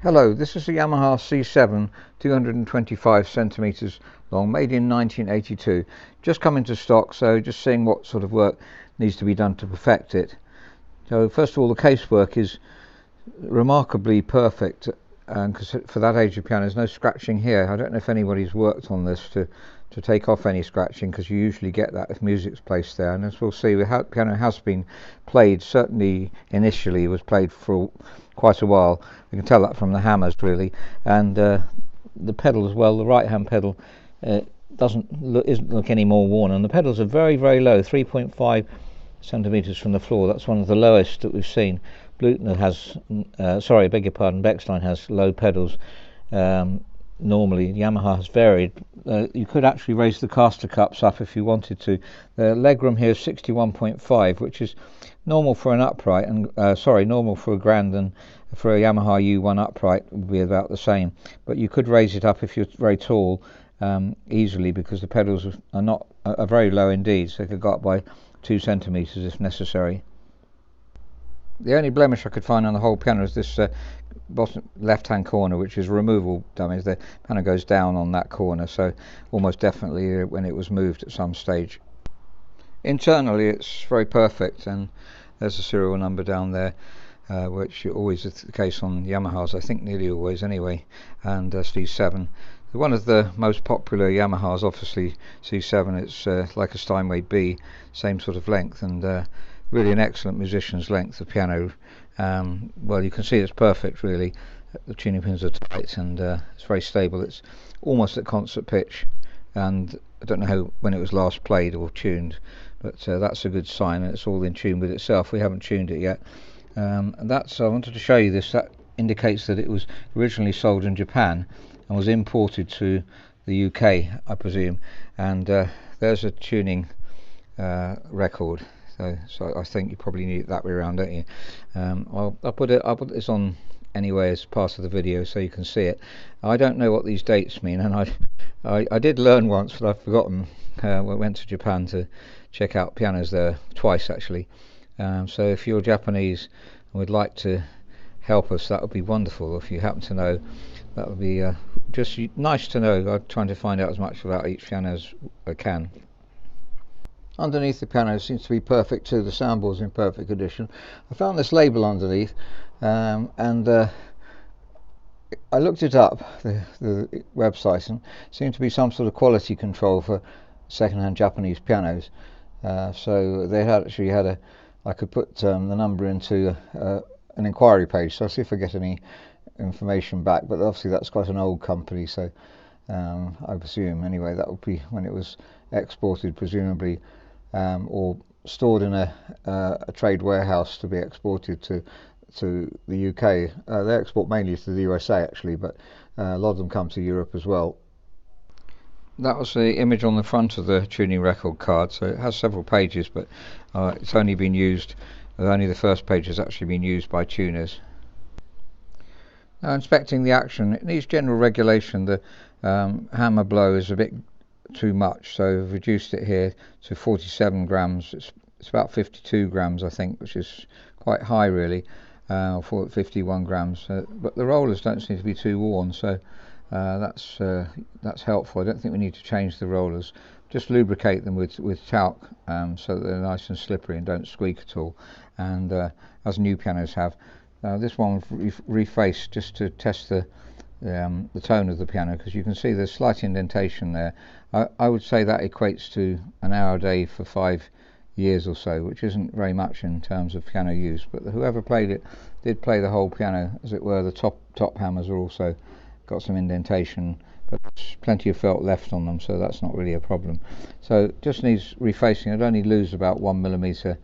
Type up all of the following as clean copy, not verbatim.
Hello, this is the Yamaha C7, 225 centimeters long, made in 1982. Just come into stock, so just seeing what sort of work needs to be done to perfect it. So first of all, the casework is remarkably perfect, because for that age of piano there's no scratching here. I don't know if anybody's worked on this to take off any scratching, because you usually get that if music's placed there. And as we'll see, the piano has been played, certainly initially it was played for quite a while. You can tell that from the hammers really, and the pedal as well. The right hand pedal isn't look any more worn, and the pedals are very low, 3.5 centimeters from the floor. That's one of the lowest that we've seen. Bluthner has, sorry, I beg your pardon, Bechstein has low pedals. Normally Yamaha has varied. You could actually raise the caster cups up if you wanted to. The legroom here is 61.5, which is normal for an upright, and normal for a grand, and for a Yamaha U1 upright would be about the same. But you could raise it up if you're very tall easily, because the pedals are very low indeed, so they could go up by 2 centimeters if necessary. The only blemish I could find on the whole piano is this bottom left-hand corner, which is removable dummies. The piano goes down on that corner, so almost definitely when it was moved at some stage. Internally it's very perfect, and there's a serial number down there, which always is the case on Yamahas, I think nearly always anyway, and C7. One of the most popular Yamahas, obviously C7. It's like a Steinway B, same sort of length, and really an excellent musician's length of piano. Well, you can see it's perfect really. The tuning pins are tight, and it's very stable. It's almost at concert pitch, and I don't know when it was last played or tuned, but that's a good sign, and it's all in tune with itself. We haven't tuned it yet, and I wanted to show you this. That indicates that it was originally sold in Japan and was imported to the UK, I presume, and there's a tuning record. So I think you probably need it that way around, don't you? I'll put this on anyway as part of the video so you can see it. I don't know what these dates mean, and I did learn once, but I've forgotten. I went to Japan to check out pianos there twice actually. So if you're Japanese and would like to help us, that would be wonderful. If you happen to know, that would be just nice to know. I'm trying to find out as much about each piano as I can. Underneath the piano seems to be perfect too. The soundboard's in perfect condition. I found this label underneath, and I looked it up, the website, and it seemed to be some sort of quality control for second-hand Japanese pianos. So they actually had I could put the number into an inquiry page, so I'll see if I get any information back. But obviously that's quite an old company, so I presume anyway that would be when it was exported, presumably, or stored in a trade warehouse to be exported to the UK. They export mainly to the USA actually, but a lot of them come to Europe as well. That was the image on the front of the tuning record card, so it has several pages, but it's only been used, only the first page has actually been used by tuners. Now, inspecting the action, it needs general regulation. The hammer blow is a bit too much, so I've reduced it here to 47 grams. It's about 52 grams I think, which is quite high really, for 51 grams, but the rollers don't seem to be too worn, so that's helpful. I don't think we need to change the rollers. Just lubricate them with talc, so that they're nice and slippery and don't squeak at all, and as new pianos have. This one Reface, just to test the tone of the piano, because you can see there's slight indentation there. I would say that equates to an hour a day for 5 years or so, which isn't very much in terms of piano use, but whoever played it did play the whole piano, as it were. The top hammers are also got some indentation, but there's plenty of felt left on them, so that's not really a problem. So just needs refacing. I'd only lose about 1 millimeter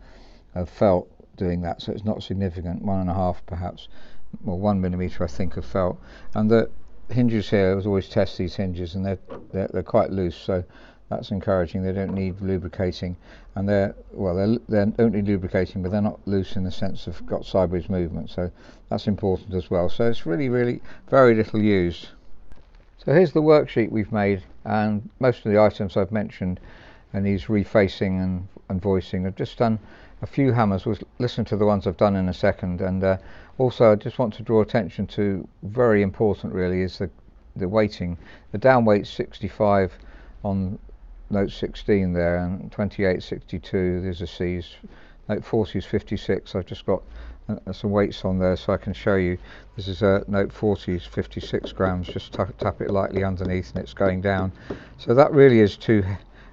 of felt doing that, so it's not significant, 1.5 perhaps, or 1 millimeter I think of felt. And the hinges here, I was always test these hinges, and they're quite loose, so that's encouraging. They don't need lubricating, and they don't need lubricating, but they're not loose in the sense of got sideways movement, so that's important as well. So it's really very little used. So here's the worksheet we've made, and most of the items I've mentioned and these refacing and voicing, I've just done a few hammers. We'll listen to the ones I've done in a second. And also I just want to draw attention to, very important really, is the weighting. The down weight's 65 on note 16 there, and 28, 62, there's a C's. Note 40 is 56. I've just got some weights on there so I can show you. This is note 40 is 56 grams. Just tap it lightly underneath and it's going down. So that really is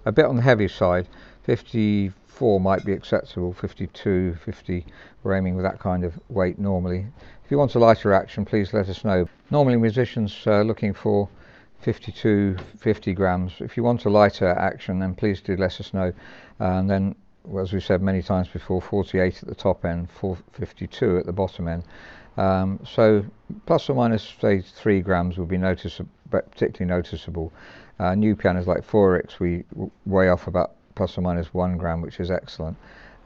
a bit on the heavy side. 54 might be acceptable, 52, 50, we're aiming with that kind of weight normally. If you want a lighter action, please let us know. Normally musicians are looking for 52, 50 grams. If you want a lighter action, then please do let us know. And then, as we've said many times before, 48 at the top end, 52 at the bottom end. So plus or minus, say, 3 grams will be particularly noticeable. New pianos like Forex, we weigh off about plus or minus 1 gram, which is excellent.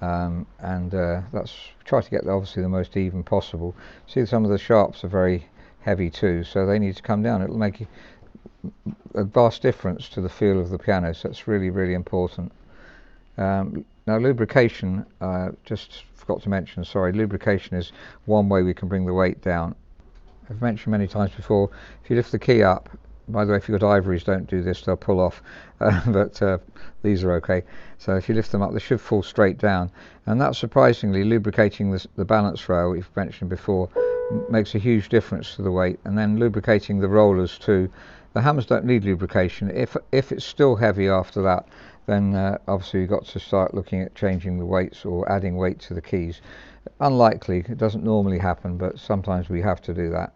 That's try to get obviously the most even possible. See, some of the sharps are very heavy too, so they need to come down. It'll make a vast difference to the feel of the piano, so that's really, really important. Now lubrication, just forgot to mention, sorry, lubrication is one way we can bring the weight down. I've mentioned many times before, if you lift the key up, by the way, if you've got ivories, don't do this, they'll pull off, but these are okay. So if you lift them up, they should fall straight down, and that, surprisingly, lubricating the balance rail, we've mentioned before, makes a huge difference to the weight. And then lubricating the rollers too. The hammers don't need lubrication. If it's still heavy after that, then obviously you've got to start looking at changing the weights or adding weight to the keys. Unlikely, it doesn't normally happen, but sometimes we have to do that.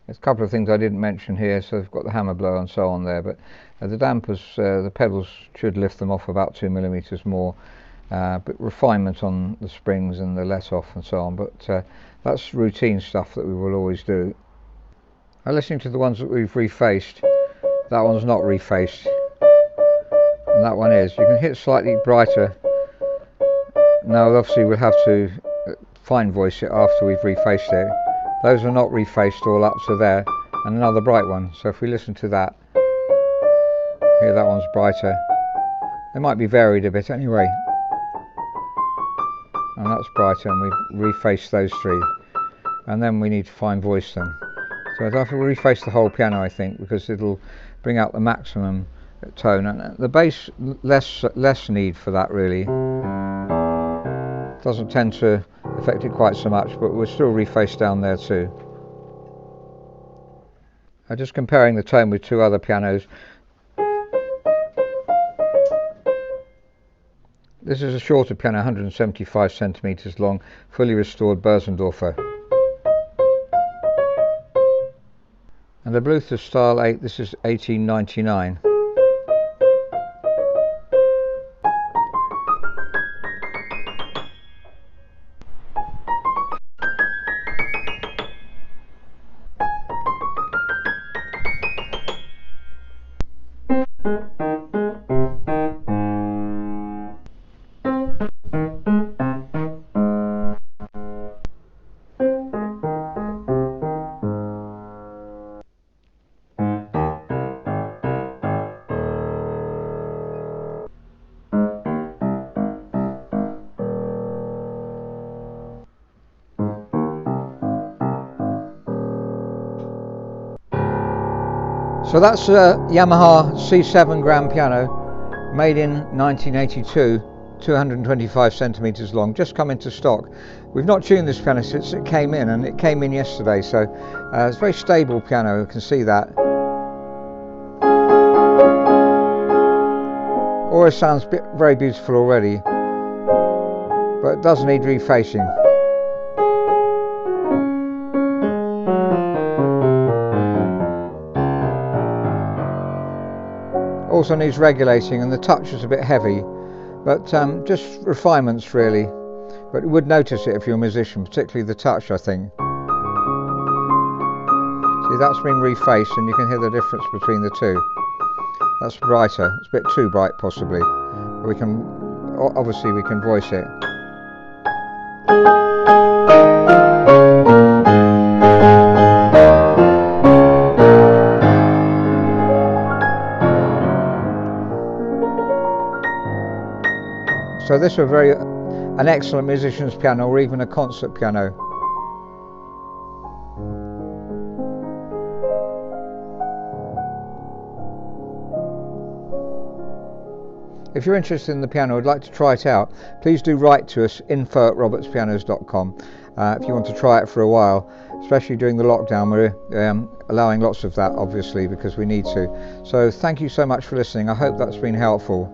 There's a couple of things I didn't mention here, so I've got the hammer blower and so on there, but the dampers, the pedals should lift them off about 2 millimeters more, but refinement on the springs and the let off and so on, but that's routine stuff that we will always do. Now listening to the ones that we've refaced, that one's not refaced, and that one is. You can hit slightly brighter. Now obviously we'll have to fine voice it after we've refaced it. Those are not refaced all up to there, and another bright one. So if we listen to that, here that one's brighter. They might be varied a bit anyway. And that's brighter, and we've refaced those three. And then we need to fine voice them. So I'd have to reface the whole piano, I think, because it'll bring out the maximum tone. And the bass, less need for that really. Doesn't tend to affect it quite so much, but we're still refaced down there too. Just comparing the tone with two other pianos. This is a shorter piano, 175 centimeters long, fully restored Bosendorfer. And the Bluthner Style 8, this is 1899. So that's a Yamaha C7 grand piano, made in 1982, 225 centimeters long, just come into stock. We've not tuned this piano since it came in, and it came in yesterday, so it's a very stable piano, you can see that. Always sounds very beautiful already, but it does need refacing. Also needs regulating, and the touch is a bit heavy, but just refinements really, but you would notice it if you're a musician, particularly the touch, I think. See, that's been refaced and you can hear the difference between the two. That's brighter, it's a bit too bright possibly. Obviously we can voice it. So So this was an excellent musician's piano, or even a concert piano. If you're interested in the piano, would like to try it out, please do write to us, info@robertspianos.com, if you want to try it for a while, especially during the lockdown. We're allowing lots of that, obviously, because we need to. So thank you so much for listening. I hope that's been helpful.